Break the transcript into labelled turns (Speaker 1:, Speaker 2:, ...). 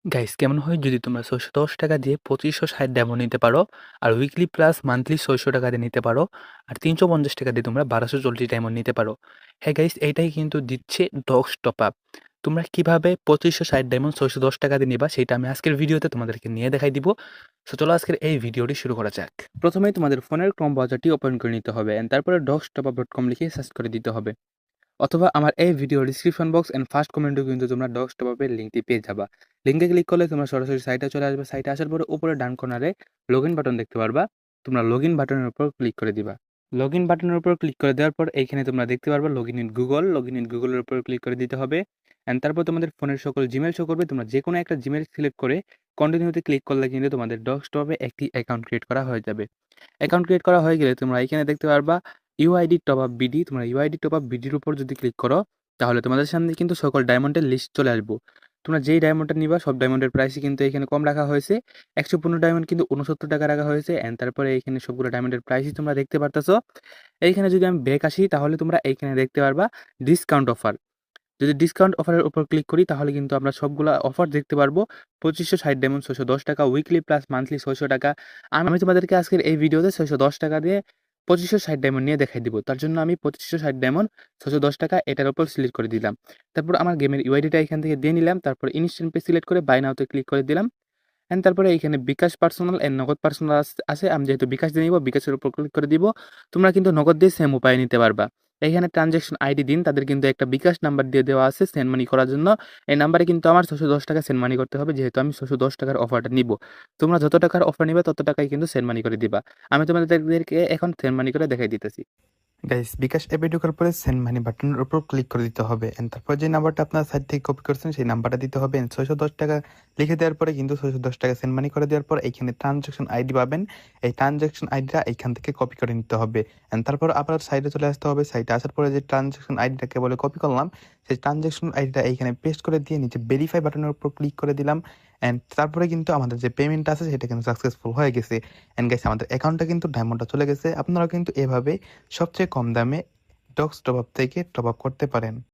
Speaker 1: Guys কেমন হয় যদি তোমরা ৬১০ টাকা দিয়ে ২৫৬০ ডায়মন্ড নিতে পারো, আর উইকলি প্লাস মান্থলি ৬০০ টাকা দিয়ে নিতে পারো, আর ৩৫০ টাকা দিয়ে তোমরা ১২৪০ ডায়মন্ড নিতে পারো। হ্যাঁ গাইস, এইটাই কিন্তু দিচ্ছে ডগস টপ আপ। তোমরা কিভাবে ২৫৬০ ডায়মন্ড ৬১০ টাকা দিয়ে নিবা সেটা আমি আজকের ভিডিওতে তোমাদেরকে নিয়ে দেখাই দিব। সো চলো আজকের এই ভিডিওটি শুরু করা যাক। প্রথমেই তোমাদের ফোনের ক্রোম ব্রাউজারটি ওপেন করে নিতে হবে, এন্ড তারপরে dogstopup.com লিখে সার্চ করে দিতে হবে, অথবা আমার এই video description box and first কমেন্টেও কিন্তু তোমরা ডগস টপ আপের লিঙ্কটি পেয়ে যাবা। লিঙ্কে ক্লিক করলে তোমরা সরাসরি সাইটে চলে আসবে। সাইটে আসার পরে উপরে ডান কর্নারে লগইন বাটন দেখতে পারবা। তোমরা লগইন বাটনের উপর ক্লিক করে দিবা। লগইন বাটনের উপর ক্লিক করে দেওয়ার পর এইখানে তোমরা দেখতে পারবা login in Google. Login in গুগলের উপর ক্লিক করে দিতে হবে, এন্ড তারপর তোমাদের ফোনের সকল জিমেল শো করবে। তোমরা যে কোনো একটা জিমেল সিলেক্ট করে কন্টিনিউতে ক্লিক করলে কিন্তু তোমাদের ডগস টপ আপে একটি অ্যাকাউন্ট ক্রিয়েট করা হয়ে যাবে। অ্যাকাউন্ট ক্রিয়েট করা হয়ে গেলে তোমরা এখানে দেখতে পারবা ইউআইডি টপ আপ বিডি। তোমরা ইউআইডি টপ আপ বিডির উপর যদি ক্লিক করো তাহলে তোমাদের সামনে কিন্তু সকল ডায়মন্ডের লিস্ট চলে আসবো। তোমরা যেই ডায়মন্ডটা নিবা সব ডায়মন্ডের প্রাইসই কিন্তু এখানে কম রাখা হয়েছে। ১১৫ ডায়মন্ড কিন্তু ৬৯ টাকা রাখা হয়েছে, এন্ড তারপরে এখানে সবগুলো ডায়মন্ডের প্রাইসই তোমরা দেখতে পারতেছো। এইখানে যদি আমি ব্যাক আসি তাহলে তোমরা এইখানে দেখতে পারবা ডিসকাউন্ট অফার। যদি ডিসকাউন্ট অফারের উপর ক্লিক করি তাহলে কিন্তু আমরা সবগুলা অফার দেখতে পারবো। ২৫৬০ ডায়মন্ড ৬১০ টাকা, উইকলি প্লাস মান্থলি ৬০০ টাকা। আমি তোমাদেরকে আজকের এই ভিডিওতে ৬১০ টাকা দিয়ে ২৫৬০ ডায়মন্ড নিয়ে দেখাই দিব। তার জন্য আমি ২৫৬০ ডায়মন্ড ৬১০ টাকা এটার উপর সিলেক্ট করে দিলাম। তারপর আমার গেমের ইউআইডিটা এখান থেকে দিয়ে নিলাম। তারপর ইনস্ট্যান্ট পে সিলেক্ট করে বাই নাওতে ক্লিক করে দিলাম, এন্ড তারপরে এইখানে বিকাশ পার্সোনাল এন্ড নগদ পার্সোনাল আছে। আমি যেহেতু বিকাশ দিয়ে নিব, বিকাশের উপর ক্লিক করে দিব। তোমরা কিন্তু নগদ দিয়ে সেম উপায়ে নিতে পারবা। এখানে ট্রানজ্যাকশন আইডি দিন, তাদের কিন্তু একটা বিকাশ নাম্বার দিয়ে দেওয়া আছে সেন্ড মানি করার জন্য। এই নাম্বারে কিন্তু আমার ৬১০ টাকা সেন্ড মানি করতে হবে, যেহেতু আমি ৬১০ টাকার অফারটা নিব। তোমরা যত টাকার অফার নিবে তত টাকাই কিন্তু সেন্ড মানি করে দিবা। আমি তোমাদেরকে এখন সেন্ড মানি করে দেখাই দিতেছি।
Speaker 2: গাইস, বিকাশ অ্যাপে ঢোকার পরে সেন্ড মানি বাটনের উপর ক্লিক করে দিতে হবে, এন্ড তারপর যে নাম্বারটা আপনার সাইট থেকে কপি করছেন সেই নাম্বারটা দিতে হবে। ৬১০ টাকা লিখে দেওয়ার পরে কিন্তু ৬১০ টাকা সেন্ড মানি করে দেওয়ার পর এইখানে ট্রানজ্যাকশন আইডি পাবেন। এই ট্রানজ্যাকশন আইডিটা এইখান থেকে কপি করে নিতে হবে, এন্ড তারপর আবার সাইটে চলে আসতে হবে। সাইটে আসার পরে যে ট্রানজ্যাকশন আইডিটাকে বলে কপি করলাম, সেই ট্রানজ্যাকশন আইডিটা এইখানে পেস্ট করে দিয়ে নিচে ভেরিফাই বাটনের উপর ক্লিক করে দিলাম, এন্ড তারপরে কিন্তু আমাদের যে পেমেন্ট আছে সেটা কিন্তু সাকসেসফুল হয়ে গেছে। এন্ড গাইস, আমাদের অ্যাকাউন্টটা কিন্তু ডায়মন্ডটা চলে গেছে। আপনারা কিন্তু এভাবে সবচেয়ে কম দামে ডগস টপ আপ থেকে টপ আপ করতে পারেন।